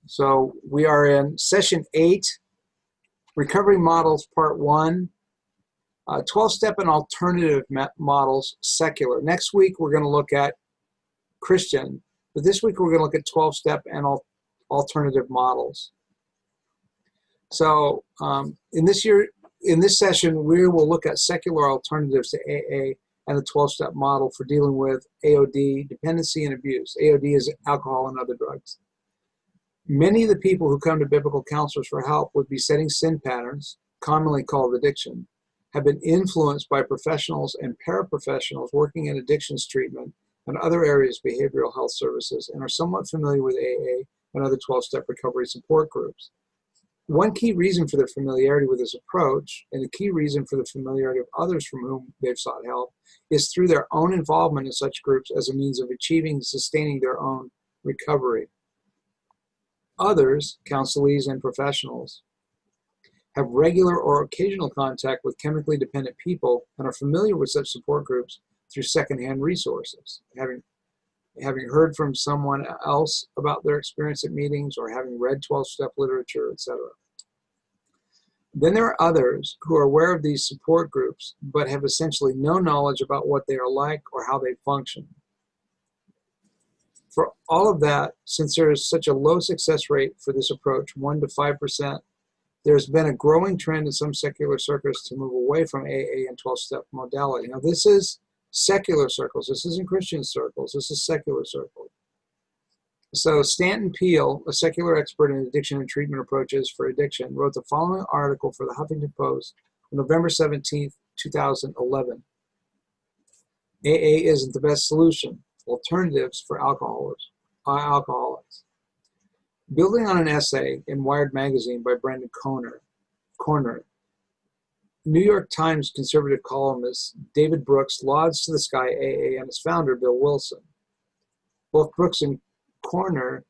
So we are in session 8, Recovery Models Part 1, 12-step and alternative models, secular. Next week we're going to look at Christian, but this week we're going to look at 12-step and alternative models. So in this session we will look at secular alternatives to AA and the 12-step model for dealing with AOD, dependency and abuse. AOD is alcohol and other drugs. Many of the people who come to biblical counselors for help with besetting sin patterns, commonly called addiction, have been influenced by professionals and paraprofessionals working in addictions treatment and other areas of behavioral health services and are somewhat familiar with AA and other 12-step recovery support groups. One key reason for their familiarity with this approach, and the key reason for the familiarity of others from whom they've sought help, is through their own involvement in such groups as a means of achieving and sustaining their own recovery. Others, counselees and professionals, have regular or occasional contact with chemically dependent people and are familiar with such support groups through secondhand resources, having heard from someone else about their experience at meetings or having read 12-step literature, etc. Then there are others who are aware of these support groups but have essentially no knowledge about what they are like or how they function. For all of that, since there is such a low success rate for this approach, 1 to 5%, there's been a growing trend in some secular circles to move away from AA and 12-step modality. Now, this is secular circles. This isn't Christian circles. This is secular circles. So Stanton Peele, a secular expert in addiction and treatment approaches for addiction, wrote the following article for the Huffington Post on November 17, 2011. AA isn't the best solution. Alternatives for alcoholics. Building on an essay in Wired magazine by Brendan Corner, New York Times conservative columnist David Brooks lauds to the sky AA and its founder, Bill Wilson. Both Brooks and Corner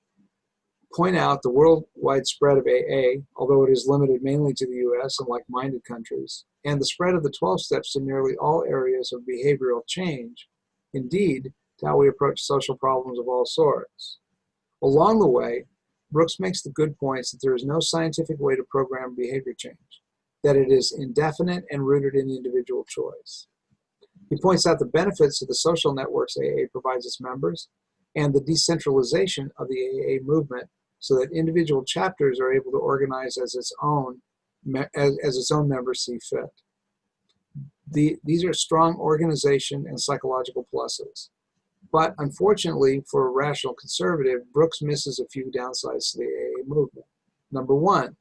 point out the worldwide spread of AA, although it is limited mainly to the U.S. and like-minded countries, and the spread of the 12 steps to nearly all areas of behavioral change. Indeed, to how we approach social problems of all sorts. Along the way, Brooks makes the good points that there is no scientific way to program behavior change, that it is indefinite and rooted in individual choice. He points out the benefits of the social networks AA provides its members and the decentralization of the AA movement so that individual chapters are able to organize as its own members see fit. These are strong organization and psychological pluses. But unfortunately, for a rational conservative, Brooks misses a few downsides to the AA movement. Number one,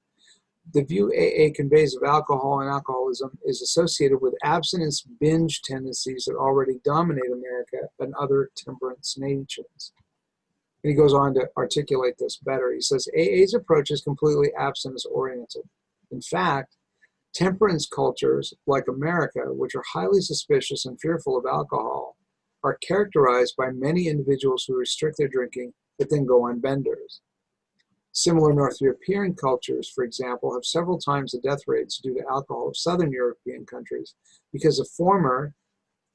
the view AA conveys of alcohol and alcoholism is associated with abstinence binge tendencies that already dominate America and other temperance nations. And he goes on to articulate this better. He says, AA's approach is completely abstinence-oriented. In fact, temperance cultures like America, which are highly suspicious and fearful of alcohol, are characterized by many individuals who restrict their drinking but then go on benders. Similar North European cultures, for example, have several times the death rates due to alcohol of Southern European countries because the former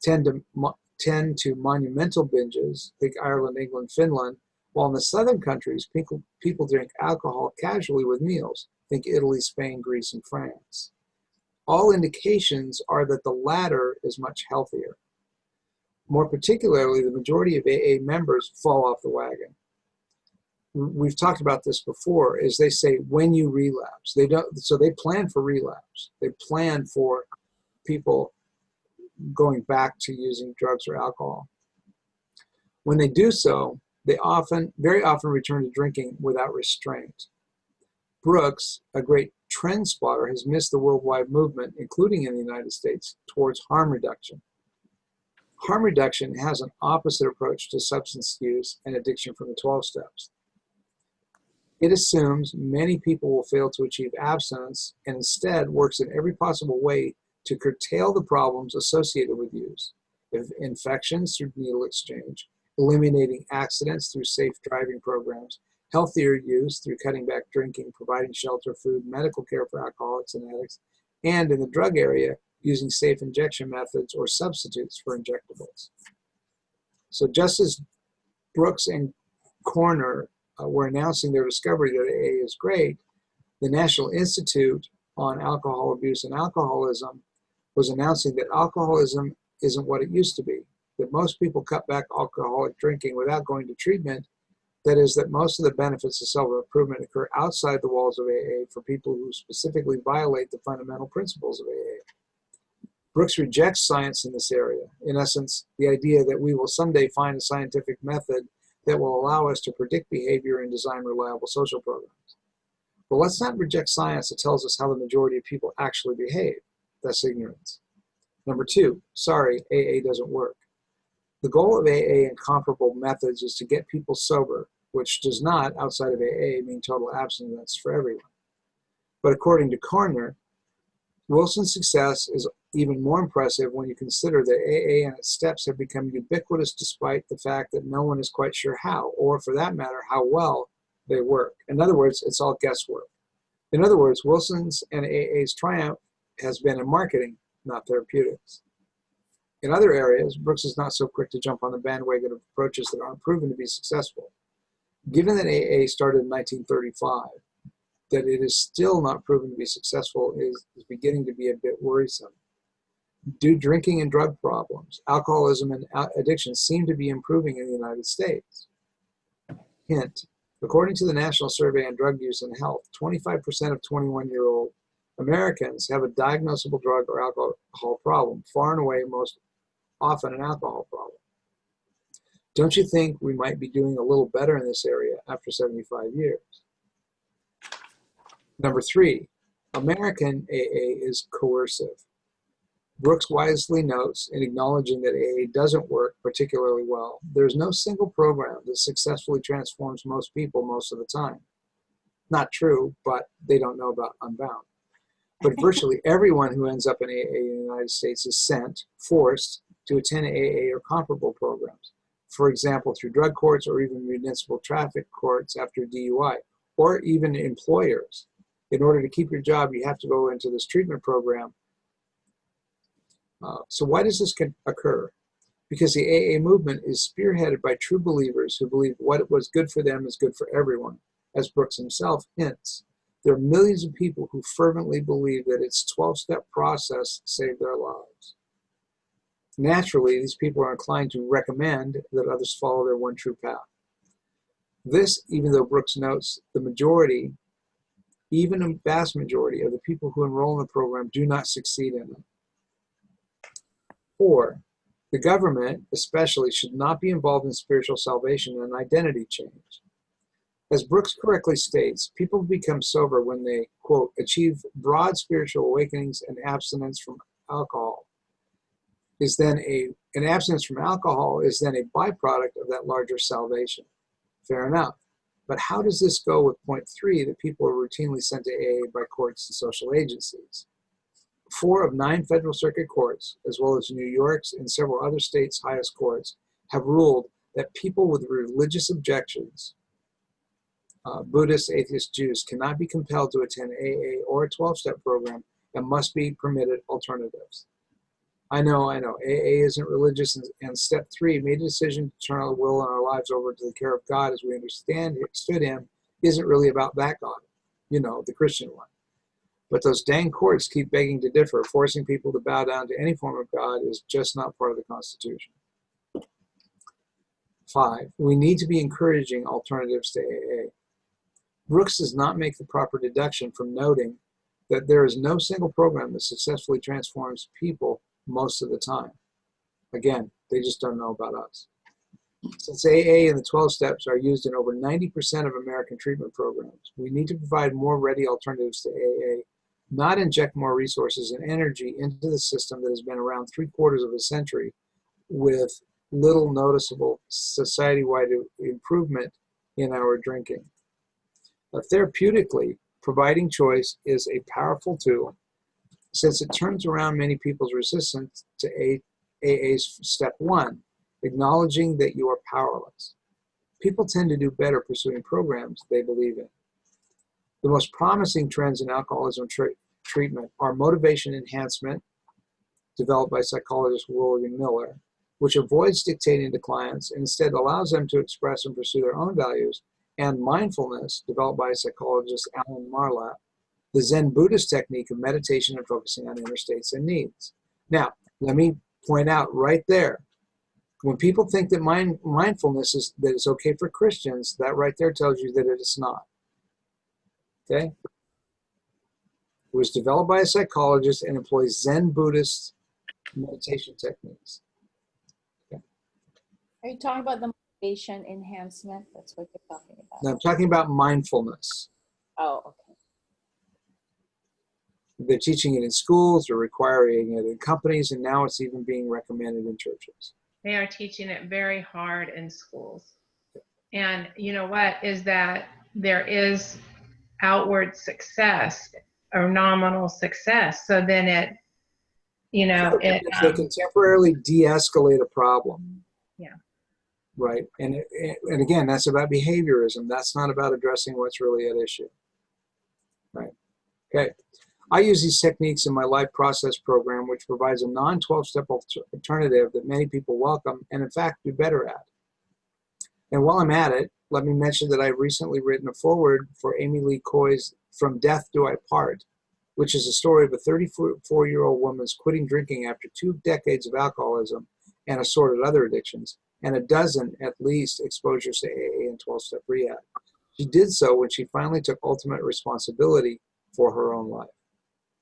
tend to monumental binges, think Ireland, England, Finland, while in the Southern countries, people drink alcohol casually with meals, think Italy, Spain, Greece, and France. All indications are that the latter is much healthier. More particularly, the majority of AA members fall off the wagon. We've talked about this before, is they say when you relapse. They plan for relapse. They plan for people going back to using drugs or alcohol. When they do so, they very often return to drinking without restraint. Brooks, a great trend spotter, has missed the worldwide movement, including in the United States, towards harm reduction. Harm reduction has an opposite approach to substance use and addiction from the 12 steps. It assumes many people will fail to achieve abstinence and instead works in every possible way to curtail the problems associated with use, infections through needle exchange, eliminating accidents through safe driving programs, healthier use through cutting back drinking, providing shelter, food, medical care for alcoholics and addicts, and in the drug area, using safe injection methods or substitutes for injectables. So just as Brooks and Corner were announcing their discovery that AA is great, the National Institute on Alcohol Abuse and Alcoholism was announcing that alcoholism isn't what it used to be, that most people cut back alcoholic drinking without going to treatment. That is, that most of the benefits of self-improvement occur outside the walls of AA for people who specifically violate the fundamental principles of AA. Brooks rejects science in this area. In essence, the idea that we will someday find a scientific method that will allow us to predict behavior and design reliable social programs. But let's not reject science that tells us how the majority of people actually behave. That's ignorance. Number two, sorry, AA doesn't work. The goal of AA and comparable methods is to get people sober, which does not, outside of AA, mean total abstinence for everyone. But according to Corner, Wilson's success is even more impressive when you consider that AA and its steps have become ubiquitous despite the fact that no one is quite sure how, or for that matter, how well they work. In other words, it's all guesswork. In other words, Wilson's and AA's triumph has been in marketing, not therapeutics. In other areas, Brooks is not so quick to jump on the bandwagon of approaches that aren't proven to be successful. Given that AA started in 1935, that it is still not proven to be successful is beginning to be a bit worrisome. Do drinking and drug problems, alcoholism, and addiction seem to be improving in the United States? Hint, according to the National Survey on Drug Use and Health, 25% of 21-year-old Americans have a diagnosable drug or alcohol problem, far and away most often an alcohol problem. Don't you think we might be doing a little better in this area after 75 years? Number three, American AA is coercive. Brooks wisely notes, in acknowledging that AA doesn't work particularly well, there's no single program that successfully transforms most people most of the time. Not true, but they don't know about Unbound. But virtually everyone who ends up in AA in the United States is forced to attend AA or comparable programs. For example, through drug courts or even municipal traffic courts after DUI, or even employers. In order to keep your job, you have to go into this treatment program. So why does this occur? Because the AA movement is spearheaded by true believers who believe what was good for them is good for everyone, as Brooks himself hints. There are millions of people who fervently believe that its 12-step process saved their lives. Naturally, these people are inclined to recommend that others follow their one true path. This, even though Brooks notes the majority, even a vast majority of the people who enroll in the program do not succeed in it. 4, the government especially should not be involved in spiritual salvation and identity change. As Brooks correctly states, people become sober when they, quote, achieve broad spiritual awakenings, and abstinence from alcohol is then an abstinence from alcohol is then a byproduct of that larger salvation. Fair enough. But how does this go with point 3, that people are routinely sent to AA by courts and social agencies? 4 of 9 federal circuit courts, as well as New York's and several other states' highest courts, have ruled that people with religious objections, Buddhists, atheists, Jews, cannot be compelled to attend AA or a 12-step program and must be permitted alternatives. I know, AA isn't religious, and step 3, made a decision to turn our will and our lives over to the care of God as we understood him, isn't really about that God, the Christian one. But those dang courts keep begging to differ. Forcing people to bow down to any form of God is just not part of the Constitution. 5, we need to be encouraging alternatives to AA. Brooks does not make the proper deduction from noting that there is no single program that successfully transforms people most of the time. Again, they just don't know about us. Since AA and the 12 steps are used in over 90% of American treatment programs, we need to provide more ready alternatives to AA, not inject more resources and energy into the system that has been around 3/4 of a century with little noticeable society-wide improvement in our drinking. Therapeutically, providing choice is a powerful tool since it turns around many people's resistance to AA's step 1, acknowledging that you are powerless. People tend to do better pursuing programs they believe in. The most promising trends in alcoholism treatment are motivation enhancement, developed by psychologist William Miller, which avoids dictating to clients and instead allows them to express and pursue their own values, and mindfulness, developed by psychologist Alan Marlatt, the Zen Buddhist technique of meditation and focusing on inner states and needs. Now, let me point out right there, when people think that mindfulness is that it's okay for Christians, that right there tells you that it is not. Okay? It was developed by a psychologist and employs Zen Buddhist meditation techniques. Okay. Are you talking about the motivation enhancement? That's what you're talking about. Now I'm talking about mindfulness. Oh, okay. They're teaching it in schools, they're requiring it in companies, and now it's even being recommended in churches. They are teaching it very hard in schools. And you know what is that there is outward success or nominal success. So then it, you know, they can temporarily de-escalate a problem. Yeah. Right. And again, that's about behaviorism. That's not about addressing what's really at issue. Right. Okay. I use these techniques in my life process program, which provides a non-12-step alternative that many people welcome and, in fact, do better at. And while I'm at it, let me mention that I've recently written a foreword for Amy Lee Coy's From Death Do I Part, which is a story of a 34-year-old woman's quitting drinking after 2 decades of alcoholism and assorted other addictions, and a dozen, at least, exposures to AA and 12-step rehab. She did so when she finally took ultimate responsibility for her own life.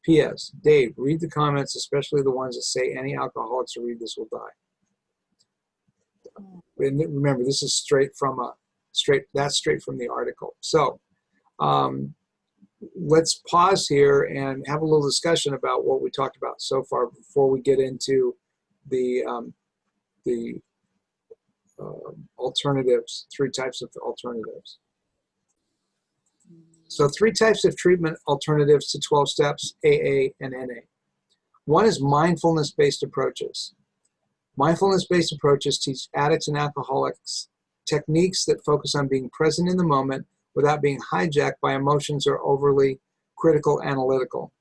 P.S. Dave, read the comments, especially the ones that say any alcoholics who read this will die. And remember, this is straight from the article. So let's pause here and have a little discussion about what we talked about so far before we get into the alternatives, 3 types of alternatives. So 3 types of treatment alternatives to 12 steps, AA and NA. One is mindfulness-based approaches. Mindfulness-based approaches teach addicts and alcoholics techniques that focus on being present in the moment without being hijacked by emotions or overly critical analytical.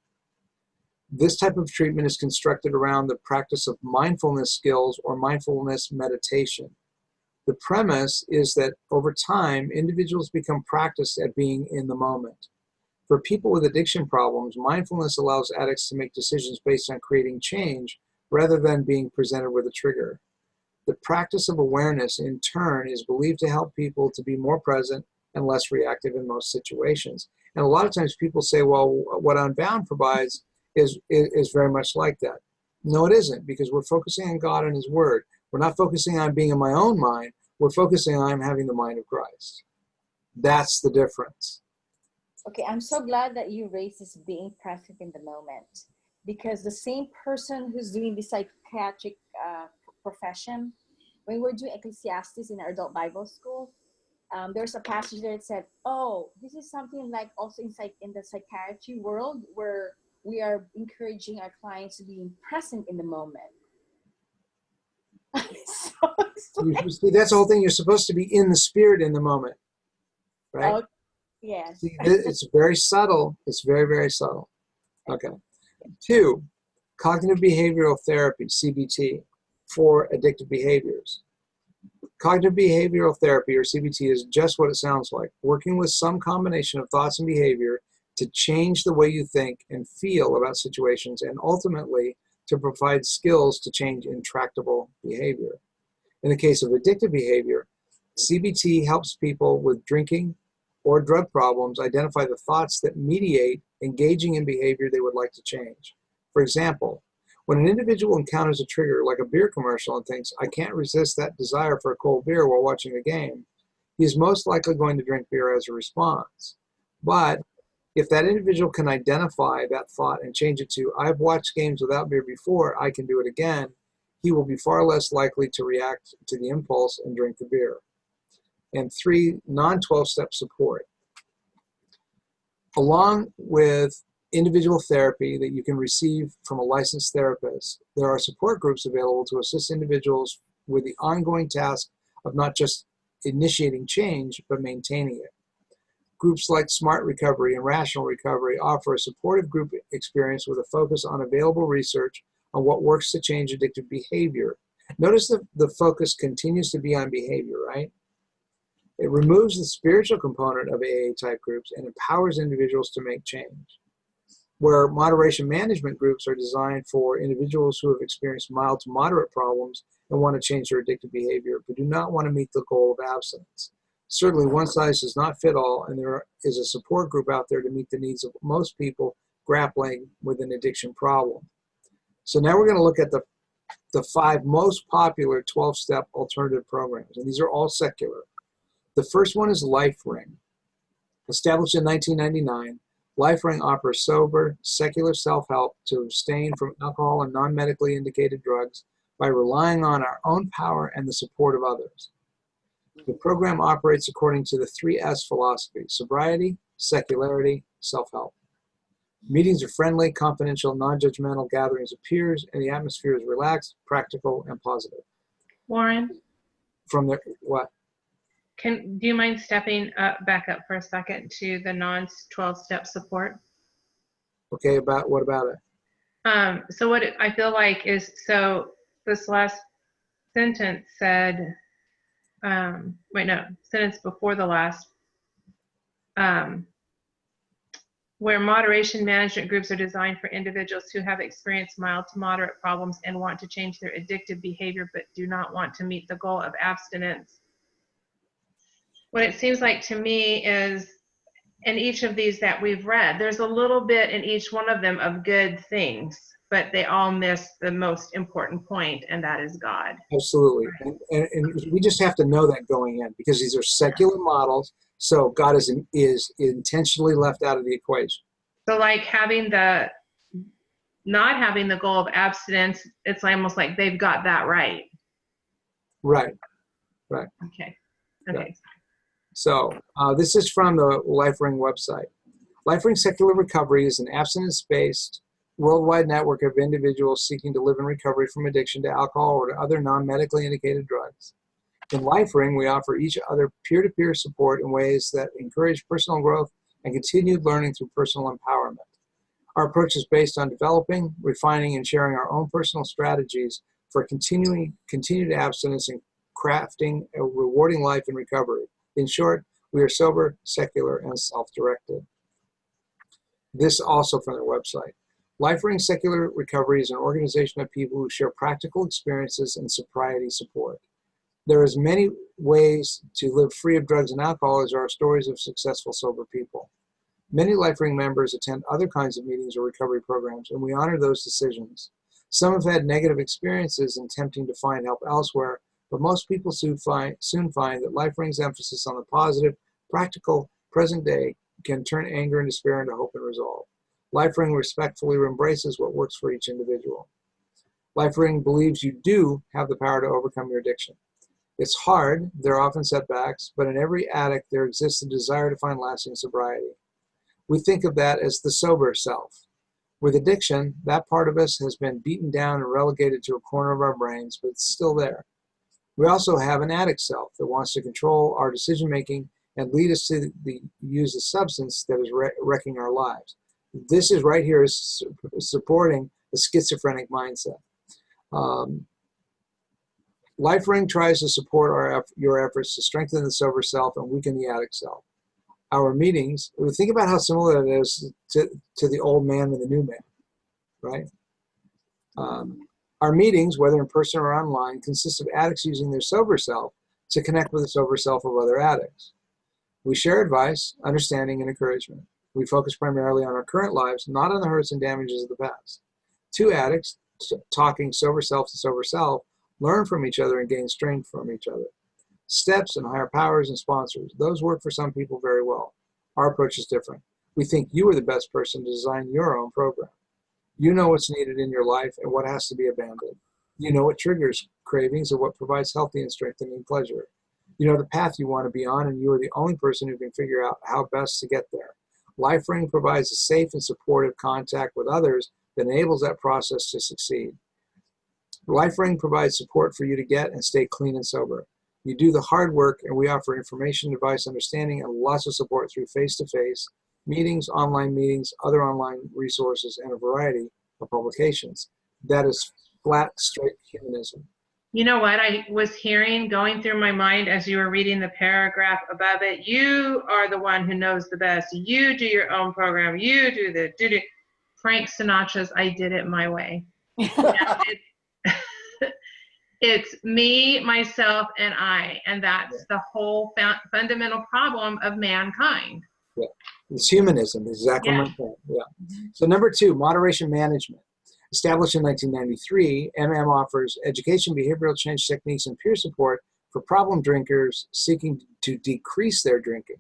This type of treatment is constructed around the practice of mindfulness skills or mindfulness meditation. The premise is that over time, individuals become practiced at being in the moment. For people with addiction problems, mindfulness allows addicts to make decisions based on creating change rather than being presented with a trigger. The practice of awareness, in turn, is believed to help people to be more present and less reactive in most situations. And a lot of times people say, well, what Unbound provides is very much like that. No, it isn't, because we're focusing on God and His Word. We're not focusing on being in my own mind. We're focusing on having the mind of Christ. That's the difference. Okay, I'm so glad that you raised this being present in the moment, because the same person who's doing the psychiatric profession, when we're doing Ecclesiastes in our adult Bible school, there's a passage there that said, oh, this is something like also in the psychiatry world where we are encouraging our clients to be present in the moment. See, that's the whole thing. You're supposed to be in the spirit in the moment, right? Oh, yes. See, it's very subtle. It's very, very subtle. Okay. 2, cognitive behavioral therapy, CBT, for addictive behaviors. Cognitive behavioral therapy, or CBT, is just what it sounds like, working with some combination of thoughts and behavior to change the way you think and feel about situations, and ultimately to provide skills to change intractable behavior. In the case of addictive behavior, CBT helps people with drinking or drug problems identify the thoughts that mediate engaging in behavior they would like to change. For example, when an individual encounters a trigger like a beer commercial and thinks, I can't resist that desire for a cold beer while watching a game, he is most likely going to drink beer as a response. But if that individual can identify that thought and change it to, I've watched games without beer before, I can do it again, he will be far less likely to react to the impulse and drink the beer. And 3, non-12-step support. Along with individual therapy that you can receive from a licensed therapist, there are support groups available to assist individuals with the ongoing task of not just initiating change, but maintaining it. Groups like Smart Recovery and Rational Recovery offer a supportive group experience with a focus on available research on what works to change addictive behavior, Notice that the focus continues to be on behavior, right? It removes the spiritual component of AA type groups and empowers individuals to make change. Where moderation management groups are designed for individuals who have experienced mild to moderate problems and want to change their addictive behavior, but do not want to meet the goal of abstinence. Certainly, one size does not fit all, and there is a support group out there to meet the needs of most people grappling with an addiction problem. So now we're going to look at the 5 most popular 12-step alternative programs, and these are all secular. The first one is LifeRing. Established in 1999, LifeRing offers sober, secular self-help to abstain from alcohol and non-medically indicated drugs by relying on our own power and the support of others. The program operates according to the 3S philosophy: sobriety, secularity, self-help. Meetings are friendly, confidential, non-judgmental gatherings of peers, and the atmosphere is relaxed, practical, and positive. Warren, From the what? do you mind stepping back up for a second to the non-12-step support? Okay, what about it? So what I feel like is, so this last sentence said, sentence before the last, where moderation management groups are designed for individuals who have experienced mild to moderate problems and want to change their addictive behavior but do not want to meet the goal of abstinence. What it seems like to me is, in each of these that we've read, there's a little bit in each one of them of good things, but they all miss the most important point, and that is God. Absolutely. And we just have to know that going in, because these are secular models, so God is intentionally left out of the equation. So like not having the goal of abstinence, it's almost like they've got that right. Right. Okay. Right. So this is from the LifeRing website. LifeRing Secular Recovery is an abstinence-based worldwide network of individuals seeking to live in recovery from addiction to alcohol or to other non-medically indicated drugs. In LifeRing, we offer each other peer-to-peer support in ways that encourage personal growth and continued learning through personal empowerment. Our approach is based on developing, refining, and sharing our own personal strategies for continued abstinence and crafting a rewarding life in recovery. In short, we are sober, secular, and self-directed. This also from their website. LifeRing Secular Recovery is an organization of people who share practical experiences and sobriety support. There is many ways to live free of drugs and alcohol, as there are stories of successful sober people. Many LifeRing members attend other kinds of meetings or recovery programs, and we honor those decisions. Some have had negative experiences in attempting to find help elsewhere, but most people soon find that LifeRing's emphasis on the positive, practical, present day can turn anger and despair into hope and resolve. LifeRing respectfully embraces what works for each individual. LifeRing believes you do have the power to overcome your addiction. It's hard, there are often setbacks, but in every addict there exists a desire to find lasting sobriety. We think of that as the sober self. With addiction, that part of us has been beaten down and relegated to a corner of our brains, but it's still there. We also have an addict self that wants to control our decision-making and lead us to use a substance that is wrecking our lives. This is right here is supporting a schizophrenic mindset. LifeRing tries to support your efforts to strengthen the sober self and weaken the addict self. Our meetings, think about how similar it is to the old man and the new man, right? Our meetings, whether in person or online, consist of addicts using their sober self to connect with the sober self of other addicts. We share advice, understanding, and encouragement. We focus primarily on our current lives, not on the hurts and damages of the past. Two addicts, talking sober self to sober self, learn from each other and gain strength from each other. Steps and higher powers and sponsors, those work for some people very well. Our approach is different. We think you are the best person to design your own program. You know what's needed in your life and what has to be abandoned. You know what triggers cravings and what provides healthy and strengthening pleasure. You know the path you want to be on, and you are the only person who can figure out how best to get there. LifeRing provides a safe and supportive contact with others that enables that process to succeed. LifeRing provides support for you to get and stay clean and sober. You do the hard work, and we offer information, advice, understanding, and lots of support through face-to-face meetings, online meetings, other online resources, and a variety of publications. That is flat, straight humanism. You know what I was hearing going through my mind as you were reading the paragraph above it? You are the one who knows the best. You do your own program. You do the do. Frank Sinatra's I Did It My Way. It's me, myself, and I. And that's the whole fundamental problem of mankind. Yeah. It's humanism, exactly my point. Yeah. So number 2, moderation management. Established in 1993, offers education, behavioral change techniques, and peer support for problem drinkers seeking to decrease their drinking,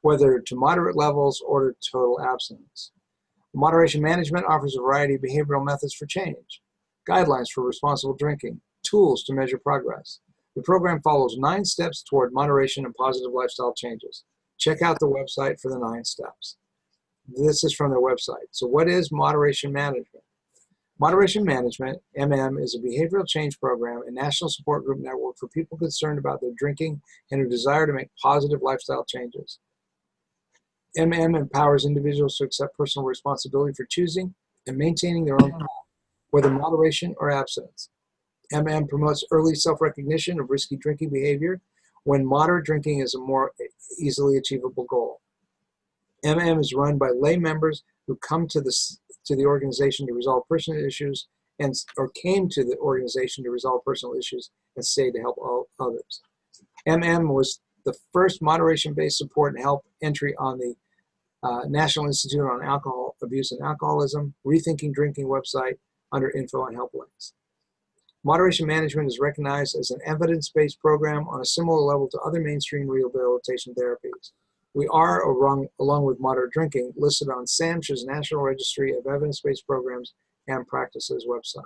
whether to moderate levels or to total abstinence. Moderation management offers a variety of behavioral methods for change, guidelines for responsible drinking, tools to measure progress. The program follows 9 steps toward moderation and positive lifestyle changes. Check out the website for the 9 steps. This is from their website. So what is moderation management? Moderation Management, is a behavioral change program and national support group network for people concerned about their drinking and who desire to make positive lifestyle changes. Empowers individuals to accept personal responsibility for choosing and maintaining their own path, whether moderation or abstinence. Promotes early self-recognition of risky drinking behavior when moderate drinking is a more easily achievable goal. is run by lay members who come to the organization to resolve personal issues or came to the organization to resolve personal issues and stay to help all others. Was the first moderation-based support and help entry on the National Institute on Alcohol Abuse and Alcoholism, Rethinking Drinking website under info and help links. Moderation management is recognized as an evidence-based program on a similar level to other mainstream rehabilitation therapies. We are, along with moderate drinking, listed on SAMHSA's National Registry of Evidence-Based Programs and Practices website.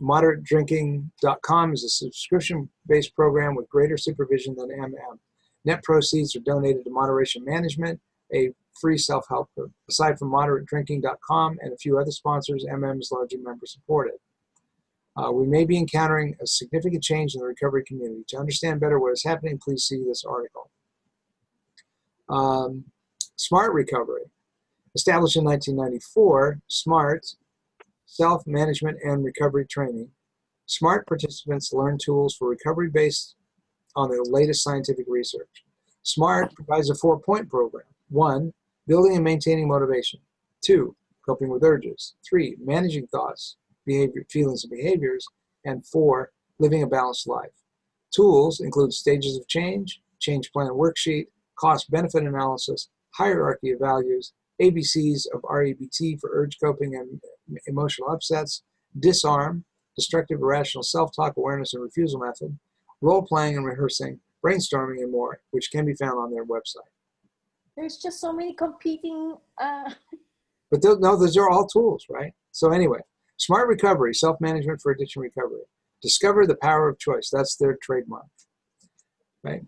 ModerateDrinking.com is a subscription-based program with greater supervision than Net proceeds are donated to Moderation Management, a free self-help group. Aside from ModerateDrinking.com and a few other sponsors, is largely member-supported. We may be encountering a significant change in the recovery community. To understand better what is happening, please see this article. SMART Recovery. Established in 1994, SMART, Self-Management and Recovery Training. SMART participants learn tools for recovery based on the latest scientific research. SMART provides a 4-point program. 1, building and maintaining motivation. 2, coping with urges. 3, managing thoughts, feelings, and behaviors. And 4, living a balanced life. Tools include stages of change, change plan worksheet, cost-benefit analysis, hierarchy of values, ABCs of REBT for urge coping and emotional upsets, disarm, destructive irrational self-talk, awareness and refusal method, role-playing and rehearsing, brainstorming, and more, which can be found on their website. There's just so many competing... But those are all tools, right? So anyway, SMART Recovery, Self-Management for Addiction Recovery. Discover the power of choice. That's their trademark, right?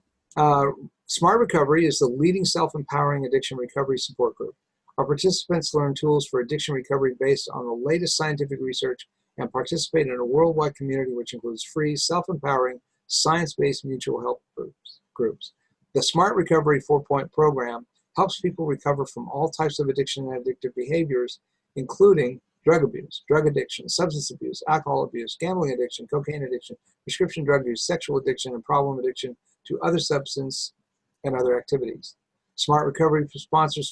SMART Recovery is the leading self-empowering addiction recovery support group. Our participants learn tools for addiction recovery based on the latest scientific research and participate in a worldwide community which includes free, self-empowering, science-based mutual help groups. The SMART Recovery 4-point program helps people recover from all types of addiction and addictive behaviors, including drug abuse, drug addiction, substance abuse, alcohol abuse, gambling addiction, cocaine addiction, prescription drug use, sexual addiction, and problem addiction to other substance and other activities. SMART Recovery sponsors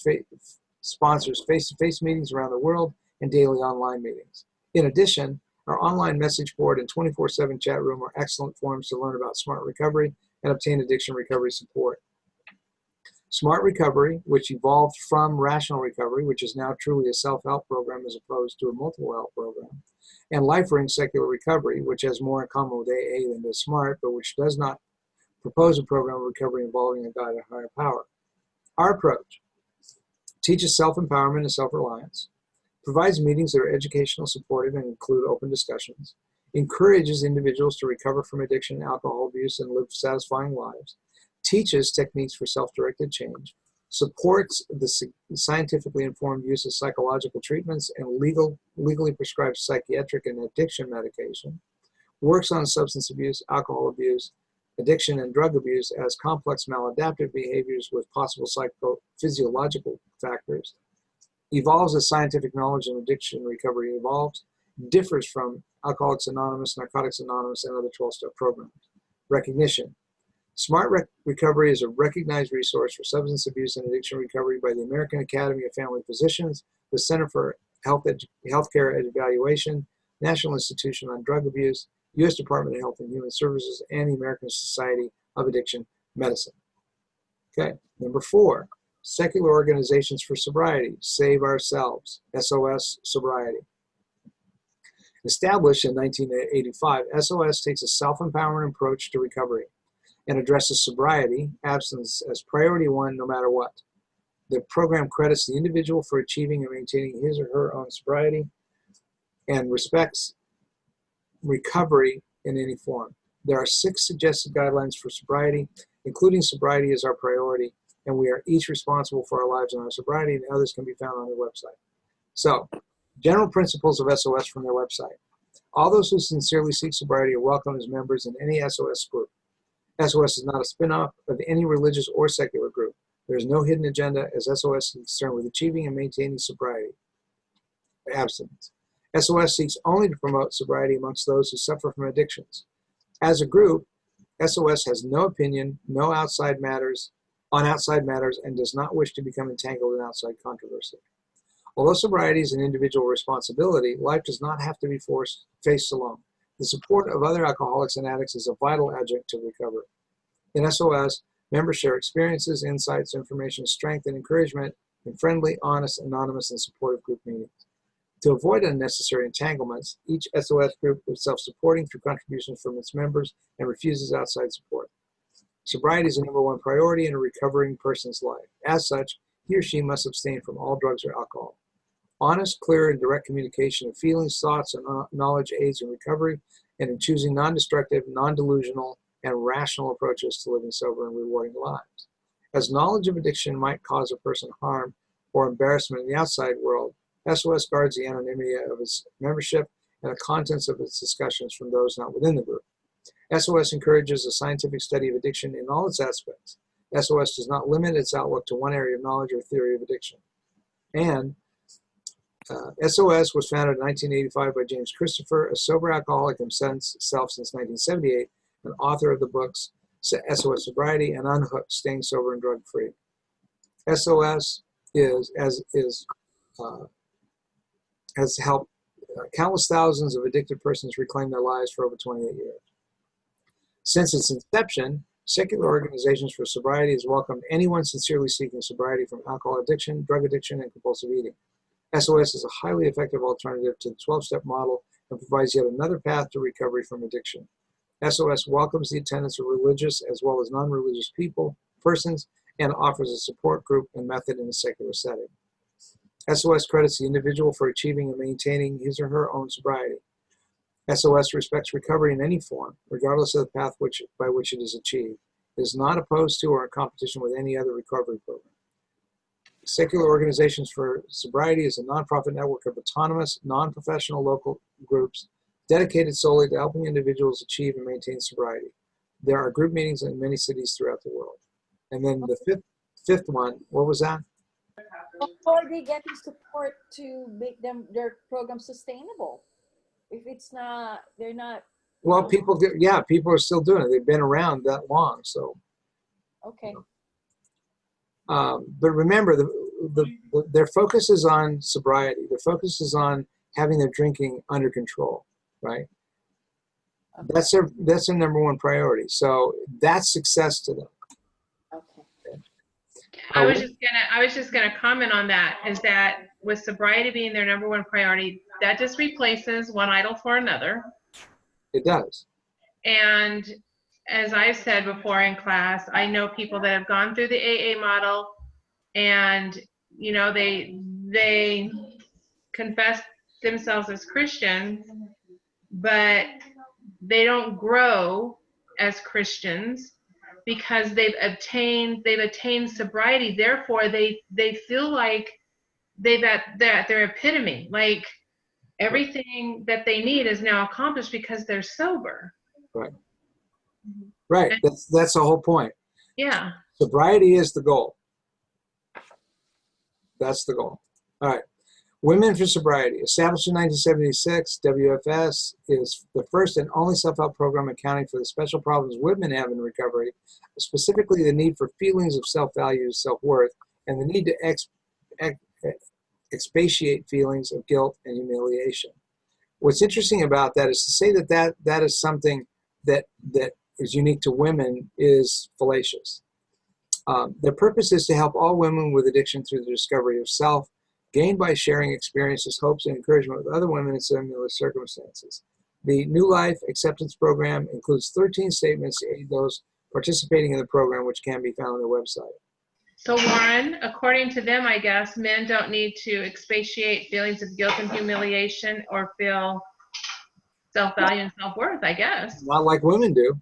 face-to-face meetings around the world and daily online meetings. In addition, our online message board and 24/7 chat room are excellent forums to learn about SMART Recovery and obtain addiction recovery support. SMART Recovery, which evolved from Rational Recovery, which is now truly a self-help program as opposed to a multiple help program, and LifeRing Secular Recovery, which has more in common with AA than does SMART, but which does not propose a program of recovery involving a guide to higher power. Our approach teaches self-empowerment and self-reliance, provides meetings that are educational, supportive, and include open discussions, encourages individuals to recover from addiction and alcohol abuse and live satisfying lives, teaches techniques for self-directed change, supports the scientifically informed use of psychological treatments and legally prescribed psychiatric and addiction medication, works on substance abuse, alcohol abuse, addiction and drug abuse as complex maladaptive behaviors with possible psychophysiological factors, evolves as scientific knowledge and addiction recovery evolves, differs from Alcoholics Anonymous, Narcotics Anonymous, and other 12-step programs. Recognition. Smart Recovery is a recognized resource for substance abuse and addiction recovery by the American Academy of Family Physicians, the Center for Healthcare Evaluation, National Institution on Drug Abuse, U.S. Department of Health and Human Services, and the American Society of Addiction Medicine. Okay, number 4, secular organizations for sobriety, Save Ourselves, SOS Sobriety. Established in 1985, SOS takes a self-empowerment approach to recovery and addresses sobriety, abstinence as priority 1 no matter what. The program credits the individual for achieving and maintaining his or her own sobriety and respects recovery in any form. There are 6 suggested guidelines for sobriety, including sobriety as our priority, and we are each responsible for our lives and our sobriety, and others can be found on their website. So, general principles of SOS from their website. All those who sincerely seek sobriety are welcome as members in any SOS group. SOS is not a spin-off of any religious or secular group. There is no hidden agenda as SOS is concerned with achieving and maintaining sobriety, abstinence. SOS seeks only to promote sobriety amongst those who suffer from addictions. As a group, SOS has no opinion, on outside matters, and does not wish to become entangled in outside controversy. Although sobriety is an individual responsibility, life does not have to be faced alone. The support of other alcoholics and addicts is a vital adjunct to recovery. In SOS, members share experiences, insights, information, strength, and encouragement in friendly, honest, anonymous, and supportive group meetings. To avoid unnecessary entanglements, each SOS group is self-supporting through contributions from its members and refuses outside support. Sobriety is the #1 priority in a recovering person's life. As such, he or she must abstain from all drugs or alcohol. Honest, clear, and direct communication of feelings, thoughts, and knowledge aids in recovery and in choosing non-destructive, non-delusional, and rational approaches to living sober and rewarding lives. As knowledge of addiction might cause a person harm or embarrassment in the outside world, SOS guards the anonymity of its membership and the contents of its discussions from those not within the group. SOS encourages a scientific study of addiction in all its aspects. SOS does not limit its outlook to one area of knowledge or theory of addiction. And SOS was founded in 1985 by James Christopher, a sober alcoholic himself since 1978, and author of the books SOS Sobriety and Unhooked, Staying Sober and Drug-Free. SOS has helped countless thousands of addicted persons reclaim their lives for over 28 years. Since its inception, secular organizations for sobriety has welcomed anyone sincerely seeking sobriety from alcohol addiction, drug addiction, and compulsive eating. SOS is a highly effective alternative to the 12-step model and provides yet another path to recovery from addiction. SOS welcomes the attendance of religious as well as non-religious persons, and offers a support group and method in a secular setting. SOS credits the individual for achieving and maintaining his or her own sobriety. SOS respects recovery in any form, regardless of the path by which it is achieved. It is not opposed to or in competition with any other recovery program. Secular Organizations for Sobriety is a nonprofit network of autonomous, non-professional local groups dedicated solely to helping individuals achieve and maintain sobriety. There are group meetings in many cities throughout the world. And then the fifth one, what was that? How are they getting support to make their program sustainable? If it's not, they're not. Well, people are still doing it. They've been around that long, so. Okay. But remember, their focus is on sobriety. Their focus is on having their drinking under control, right? Okay. That's their #1 priority. So that's success to them. Okay. I was just gonna comment on that. Is that with sobriety being their #1 priority, that just replaces one idol for another. It does. And as I've said before in class, I know people that have gone through the AA model, and they confess themselves as Christians, but they don't grow as Christians because they've attained sobriety. Therefore, they feel like they've at their epitome, like everything that they need is now accomplished because they're sober. Right. Right. That's the whole point. Yeah. Sobriety is the goal. That's the goal. All right. Women for Sobriety. Established in 1976, WFS is the first and only self-help program accounting for the special problems women have in recovery, specifically the need for feelings of self-value, self-worth, and the need to expatiate feelings of guilt and humiliation. What's interesting about that is to say that is something that is unique to women is fallacious. Their purpose is to help all women with addiction through the discovery of self, gained by sharing experiences, hopes, and encouragement with other women in similar circumstances. The New Life Acceptance Program includes 13 statements to aid those participating in the program, which can be found on their website. So Warren, according to them, I guess, men don't need to expatiate feelings of guilt and humiliation or feel self-value and self-worth, I guess. Not like women do.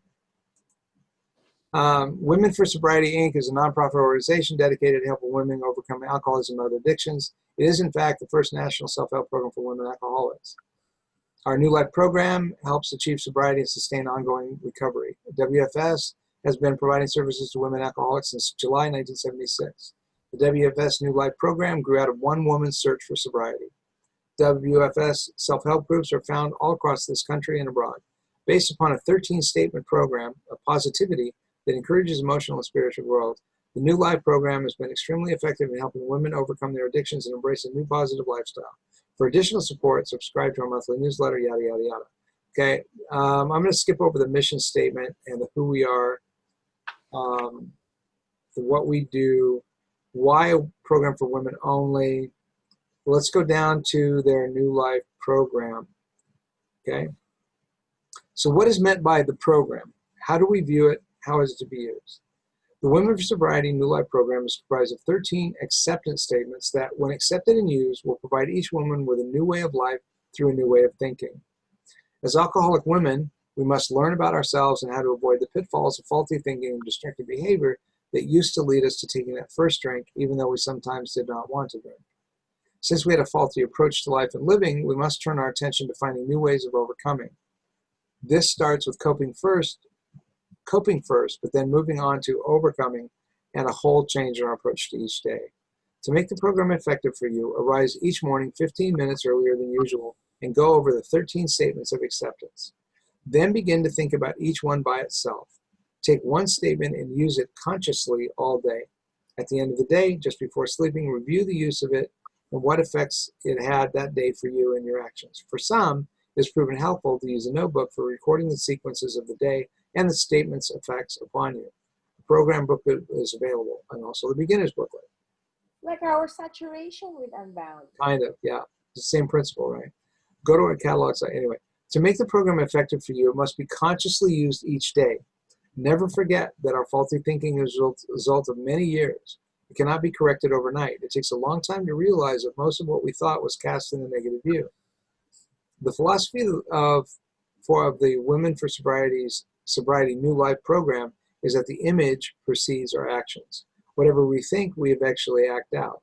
Women for Sobriety, Inc. is a nonprofit organization dedicated to helping women overcome alcoholism and other addictions. It is, in fact, the first national self-help program for women alcoholics. Our New Life program helps achieve sobriety and sustain ongoing recovery. WFS has been providing services to women alcoholics since July 1976. The WFS New Life program grew out of one woman's search for sobriety. WFS self-help groups are found all across this country and abroad. Based upon a 13-statement program of positivity that encourages emotional and spiritual growth, the New Life program has been extremely effective in helping women overcome their addictions and embrace a new positive lifestyle. For additional support, subscribe to our monthly newsletter, yada, yada, yada. Okay, I'm going to skip over the mission statement and the who we are, what we do, why a program for women only. Let's go down to their New Life program. Okay, so what is meant by the program? How do we view it? How is it to be used? The Women for Sobriety New Life program is comprised of 13 acceptance statements that, when accepted and used, will provide each woman with a new way of life through a new way of thinking. As alcoholic women, we must learn about ourselves and how to avoid the pitfalls of faulty thinking and destructive behavior that used to lead us to taking that first drink, even though we sometimes did not want to drink. Since we had a faulty approach to life and living, we must turn our attention to finding new ways of overcoming. This starts with coping first, but then moving on to overcoming and a whole change in our approach to each day. To make the program effective for you, arise each morning 15 minutes earlier than usual and go over the 13 statements of acceptance. Then begin to think about each one by itself. Take one statement and use it consciously all day. At the end of the day, just before sleeping, review the use of it and what effects it had that day for you and your actions. For some, it has proven helpful to use a notebook for recording the sequences of the day and the statement's effects upon you. The program booklet is available, and also the beginner's booklet. Like our saturation with Unbound. Kind of, yeah. It's the same principle, right? Go to our catalog site. Anyway, to make the program effective for you, it must be consciously used each day. Never forget that our faulty thinking is a result of many years. It cannot be corrected overnight. It takes a long time to realize that most of what we thought was cast in a negative view. The philosophy of the Women for Sobriety New Life program is that the image precedes our actions. Whatever we think, we eventually act out.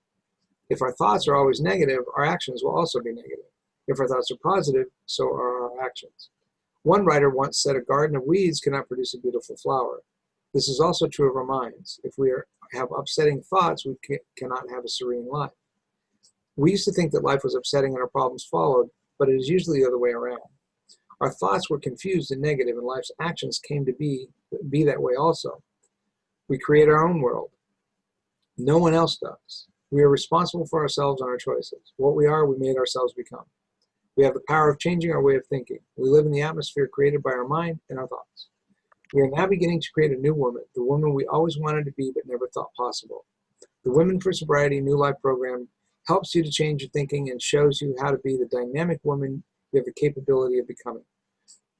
If our thoughts are always negative, our actions will also be negative. If our thoughts are positive, so are our actions. One writer once said, "A garden of weeds cannot produce a beautiful flower." This is also true of our minds. If we have upsetting thoughts, we cannot have a serene life. We used to think that life was upsetting and our problems followed, but it is usually the other way around. Our thoughts were confused and negative, and life's actions came to be that way also. We create our own world. No one else does. We are responsible for ourselves and our choices. What we are, we made ourselves become. We have the power of changing our way of thinking. We live in the atmosphere created by our mind and our thoughts. We are now beginning to create a new woman, the woman we always wanted to be but never thought possible. The Women for Sobriety New Life program helps you to change your thinking and shows you how to be the dynamic woman you have the capability of becoming.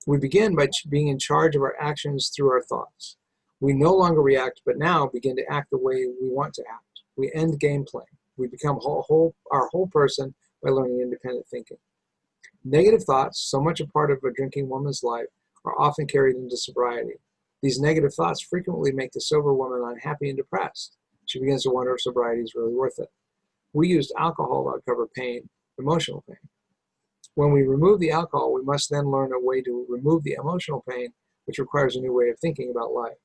We begin by being in charge of our actions through our thoughts. We no longer react, but now begin to act the way we want to act. We end game playing. We become our whole person by learning independent thinking. Negative thoughts, so much a part of a drinking woman's life, are often carried into sobriety. These negative thoughts frequently make the sober woman unhappy and depressed. She begins to wonder if sobriety is really worth it. We used alcohol to uncover pain, emotional pain. When we remove the alcohol, we must then learn a way to remove the emotional pain, which requires a new way of thinking about life.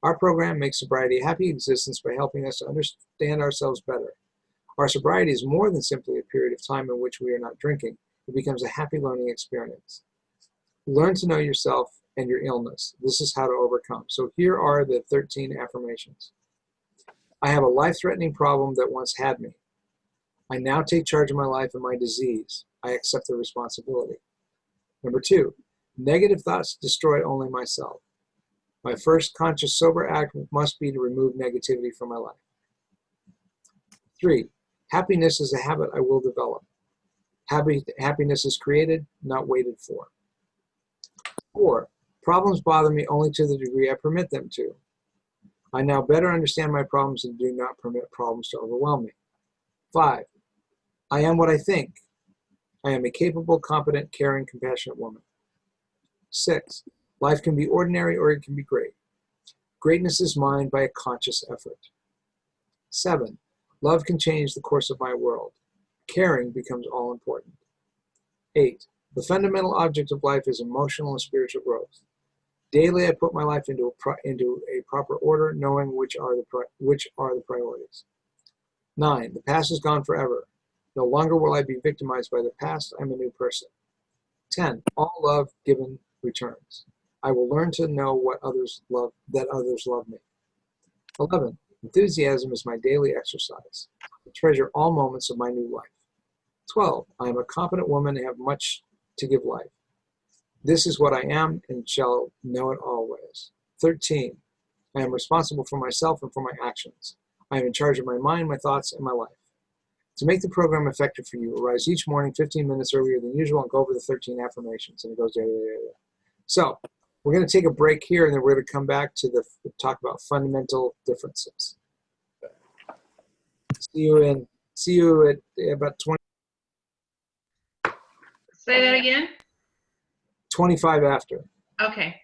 Our program makes sobriety a happy existence by helping us to understand ourselves better. Our sobriety is more than simply a period of time in which we are not drinking, it becomes a happy learning experience. Learn to know yourself and your illness. This is how to overcome. So here are the 13 affirmations. I have a life-threatening problem that once had me. I now take charge of my life and my disease. I accept the responsibility. Number 2, negative thoughts destroy only myself. My first conscious sober act must be to remove negativity from my life. 3, happiness is a habit I will develop. Happiness is created, not waited for. 4, problems bother me only to the degree I permit them to. I now better understand my problems and do not permit problems to overwhelm me. 5, I am what I think. I am a capable, competent, caring, compassionate woman. 6, life can be ordinary or it can be great. Greatness is mine by a conscious effort. 7, love can change the course of my world. Caring becomes all important. 8, the fundamental object of life is emotional and spiritual growth. Daily, I put my life into a proper order, knowing which are the priorities. 9, the past is gone forever. No longer will I be victimized by the past. I'm a new person. 10, all love given returns. I will learn to know what others love, that others love me. 11, enthusiasm is my daily exercise. I treasure all moments of my new life. 12, I am a competent woman and have much to give life. This is what I am and shall know it always. 13, I am responsible for myself and for my actions. I am in charge of my mind, my thoughts, and my life. To make the program effective for you, arise each morning 15 minutes earlier than usual and go over the 13 affirmations. And it goes there. So we're going to take a break here, and then we're going to come back to talk about fundamental differences. See you at about 20. Say that again. 25 after. Okay.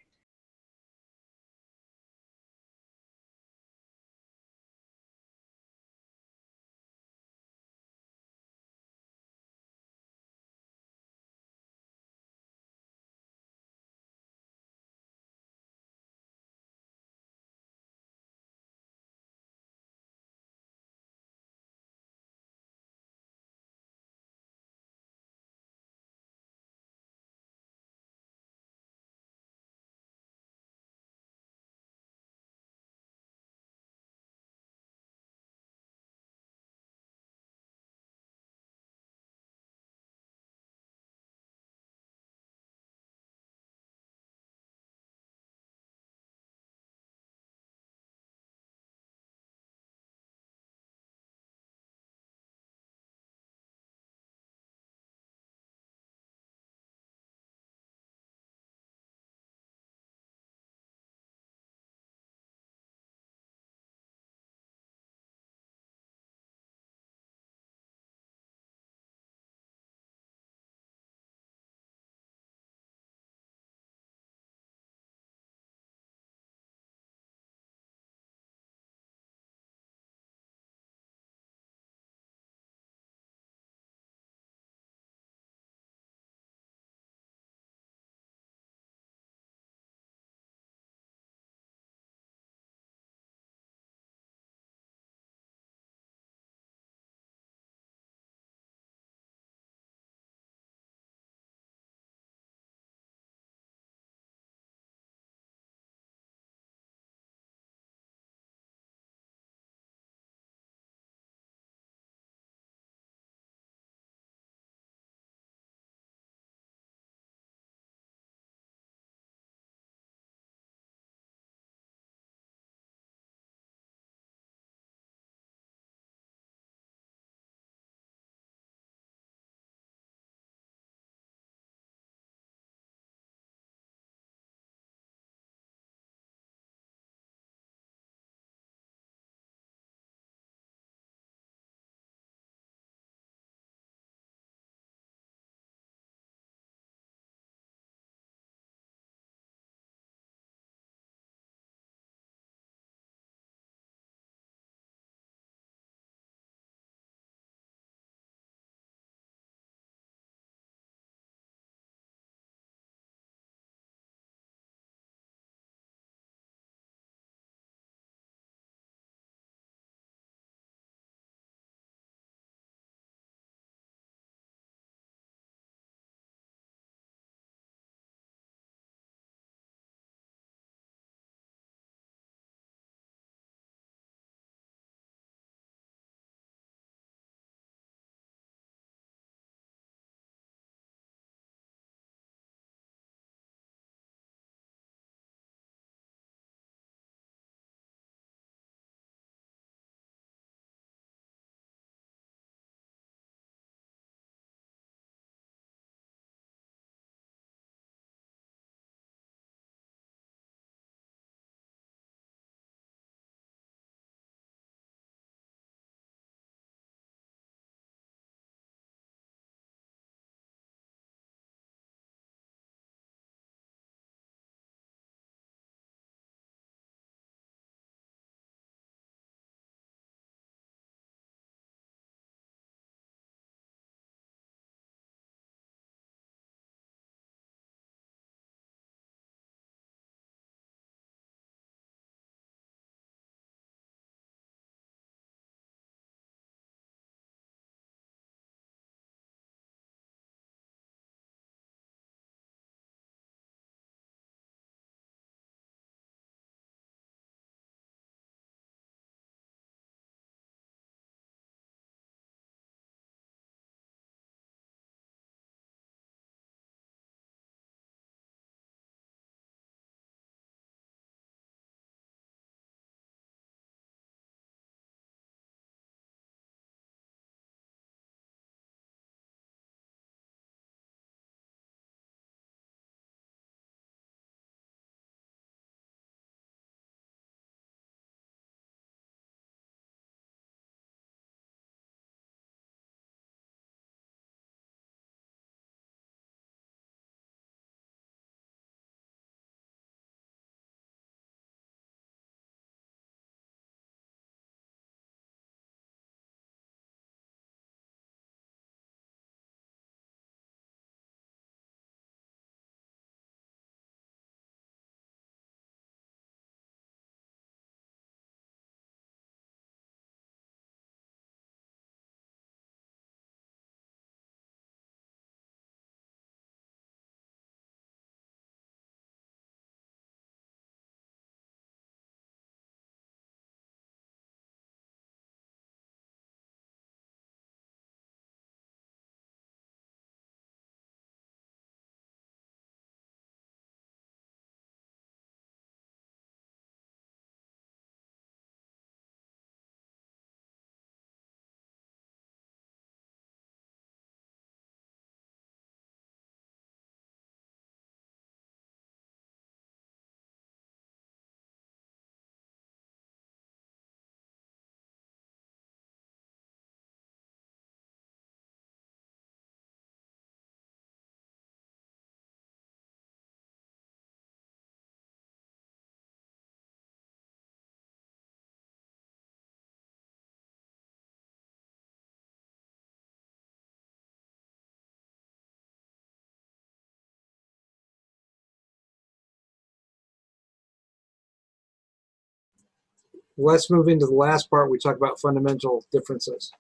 let's move into the last part. We talk about fundamental differences.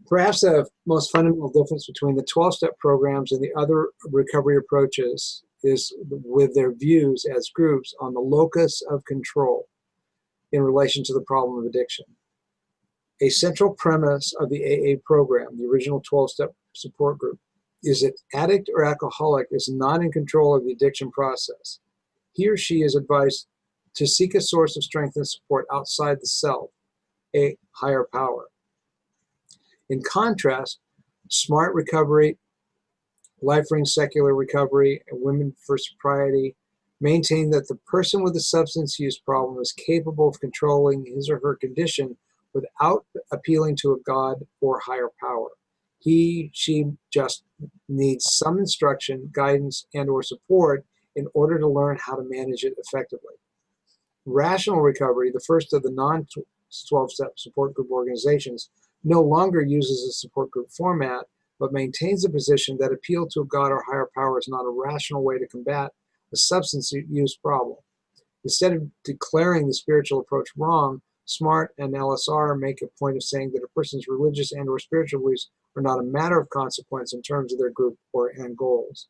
Perhaps the most fundamental difference between the 12-step programs and the other recovery approaches is with their views as groups on the locus of control in relation to the problem of addiction. A central premise of the AA program, the original 12-step support group, is that addict or alcoholic is not in control of the addiction process. He or she is advised to seek a source of strength and support outside the self, a higher power. In contrast, Smart Recovery, Life Ring Secular Recovery, and Women for Sobriety maintain that the person with a substance use problem is capable of controlling his or her condition without appealing to a God or higher power. She just needs some instruction, guidance, and or support in order to learn how to manage it effectively. Rational Recovery, the first of the non-12-step support group organizations, no longer uses a support group format, but maintains a position that appeal to a God or higher power is not a rational way to combat a substance use problem. Instead of declaring the spiritual approach wrong, SMART and LSR make a point of saying that a person's religious and or spiritual beliefs are not a matter of consequence in terms of their group and goals.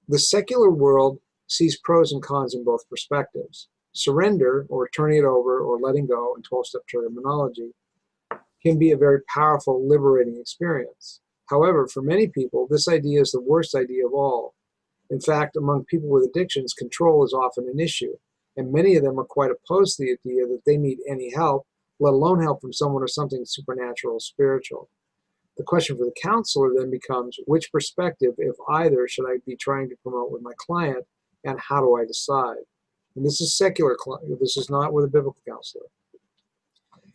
The secular world sees pros and cons in both perspectives. Surrender, or turning it over, or letting go in 12-step terminology, can be a very powerful, liberating experience. However, for many people, this idea is the worst idea of all. In fact, among people with addictions, control is often an issue, and many of them are quite opposed to the idea that they need any help, let alone help from someone or something supernatural or spiritual. The question for the counselor then becomes, which perspective, if either, should I be trying to promote with my client, and how do I decide? And this is secular, this is not with a biblical counselor.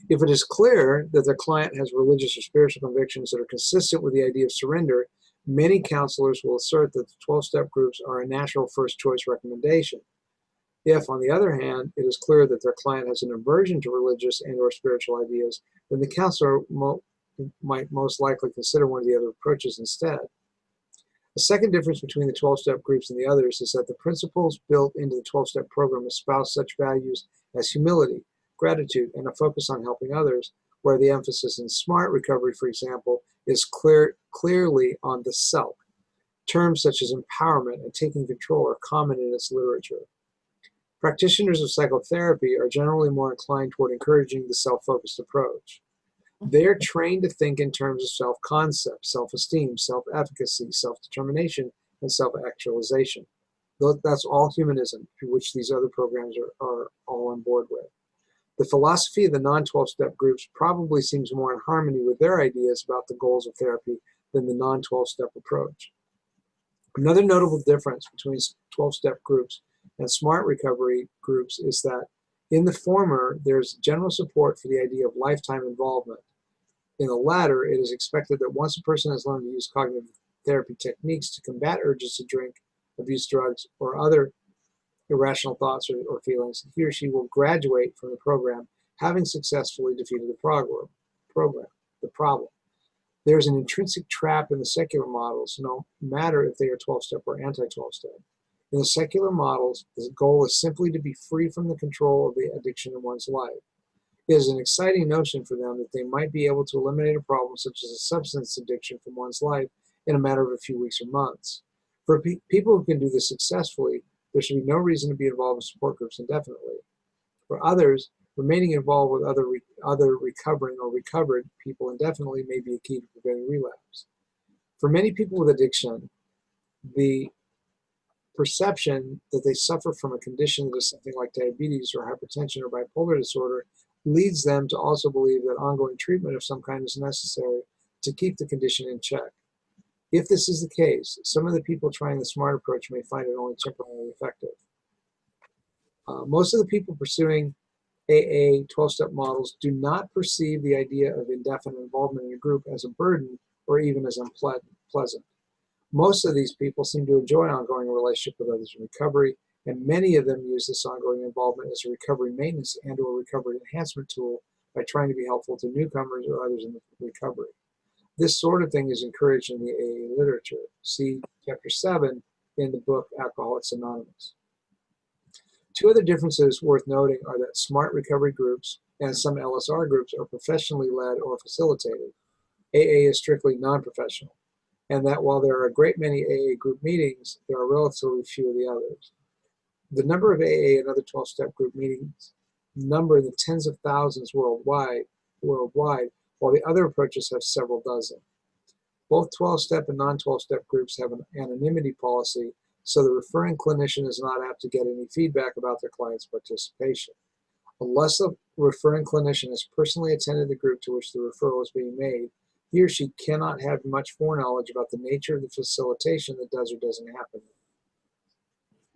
If it is clear that the client has religious or spiritual convictions that are consistent with the idea of surrender, many counselors will assert that the 12-step groups are a natural first choice recommendation. If, on the other hand, it is clear that their client has an aversion to religious and or spiritual ideas, then the counselor might most likely consider one of the other approaches instead. The second difference between the 12-step groups and the others is that the principles built into the 12-step program espouse such values as humility, gratitude, and a focus on helping others, where the emphasis in Smart Recovery, for example, is clearly on the self. Terms such as empowerment and taking control are common in its literature. Practitioners of psychotherapy are generally more inclined toward encouraging the self-focused approach. They're trained to think in terms of self-concept, self-esteem, self-efficacy, self-determination, and self-actualization. That's all humanism, which these other programs are all on board with. The philosophy of the non-12-step groups probably seems more in harmony with their ideas about the goals of therapy than the non-12-step approach. Another notable difference between 12-step groups and Smart Recovery groups is that in the former, there's general support for the idea of lifetime involvement. In the latter, it is expected that once a person has learned to use cognitive therapy techniques to combat urges to drink, abuse drugs, or other irrational thoughts or feelings, he or she will graduate from the program having successfully defeated the problem. There's an intrinsic trap in the secular models, no matter if they are 12-step or anti-12-step. In the secular models, the goal is simply to be free from the control of the addiction in one's life. It is an exciting notion for them that they might be able to eliminate a problem such as a substance addiction from one's life in a matter of a few weeks or months. For people who can do this successfully, there should be no reason to be involved in support groups indefinitely. For others, remaining involved with other recovering or recovered people indefinitely may be a key to preventing relapse. For many people with addiction, the perception that they suffer from a condition that is something like diabetes or hypertension or bipolar disorder leads them to also believe that ongoing treatment of some kind is necessary to keep the condition in check. If this is the case, some of the people trying the SMART approach may find it only temporarily effective. Most of the people pursuing AA 12-step models do not perceive the idea of indefinite involvement in a group as a burden or even as unpleasant. Most of these people seem to enjoy ongoing relationship with others in recovery, and many of them use this ongoing involvement as a recovery maintenance and or recovery enhancement tool by trying to be helpful to newcomers or others in the recovery. This sort of thing is encouraged in the AA literature. See Chapter 7 in the book Alcoholics Anonymous. Two other differences worth noting are that SMART recovery groups and some LSR groups are professionally led or facilitated. AA is strictly non-professional, and that while there are a great many AA group meetings, there are relatively few of the others. The number of AA and other 12-step group meetings number in the tens of thousands worldwide, while the other approaches have several dozen. Both 12-step and non-12-step groups have an anonymity policy, so the referring clinician is not apt to get any feedback about their client's participation. Unless the referring clinician has personally attended the group to which the referral is being made, he or she cannot have much foreknowledge about the nature of the facilitation that does or doesn't happen.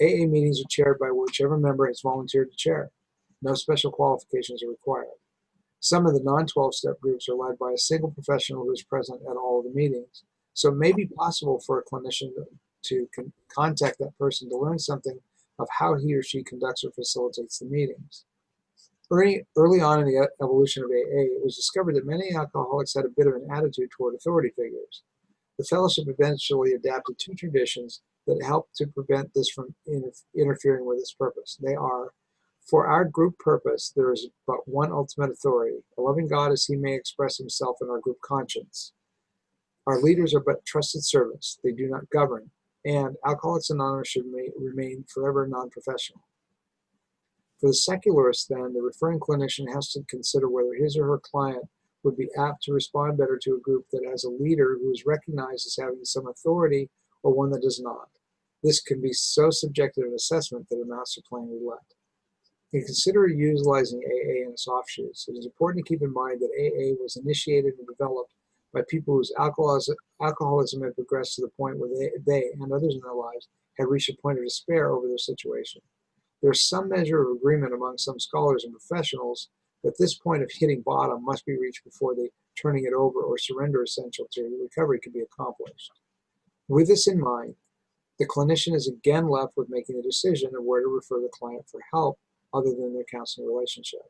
AA meetings are chaired by whichever member has volunteered to chair. No special qualifications are required. Some of the non-12-step groups are led by a single professional who is present at all of the meetings, so it may be possible for a clinician to contact that person to learn something of how he or she conducts or facilitates the meetings. Early on in the evolution of AA, it was discovered that many alcoholics had a bit of an attitude toward authority figures. The fellowship eventually adapted two traditions that helped to prevent this from interfering with its purpose. They are, for our group purpose, there is but one ultimate authority, a loving God as he may express himself in our group conscience. Our leaders are but trusted servants, they do not govern, and Alcoholics Anonymous should remain forever non-professional. For the secularist, then, the referring clinician has to consider whether his or her client would be apt to respond better to a group that has a leader who is recognized as having some authority or one that does not. This can be so subjective an assessment that amounts to playing roulette. In considering utilizing AA and its offshoots, it is important to keep in mind that AA was initiated and developed by people whose alcoholism had progressed to the point where they and others in their lives had reached a point of despair over their situation. There is some measure of agreement among some scholars and professionals that this point of hitting bottom must be reached before the turning it over or surrender essential to recovery can be accomplished. With this in mind, the clinician is again left with making a decision of where to refer the client for help other than their counseling relationship.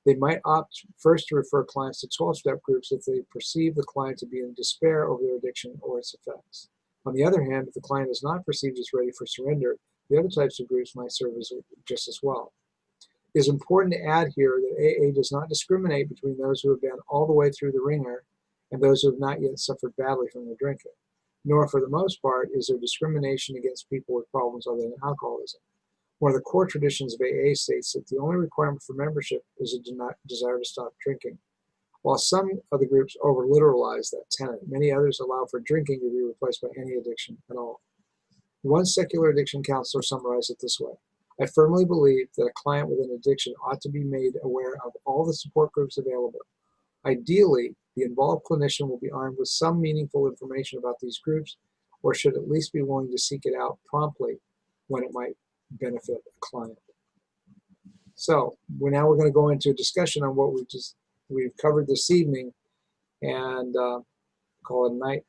They might opt first to refer clients to 12-step groups if they perceive the client to be in despair over their addiction or its effects. On the other hand, if the client is not perceived as ready for surrender, the other types of groups might serve just as well. It is important to add here that AA does not discriminate between those who have been all the way through the ringer and those who have not yet suffered badly from their drinking, nor for the most part is there discrimination against people with problems other than alcoholism. One of the core traditions of AA states that the only requirement for membership is a desire to stop drinking. While some of the groups over-literalize that tenet, many others allow for drinking to be replaced by any addiction at all. One secular addiction counselor summarized it this way: I firmly believe that a client with an addiction ought to be made aware of all the support groups available. Ideally, the involved clinician will be armed with some meaningful information about these groups, or should at least be willing to seek it out promptly when it might benefit a client. So we're going to go into a discussion on what we've covered this evening, and call it a night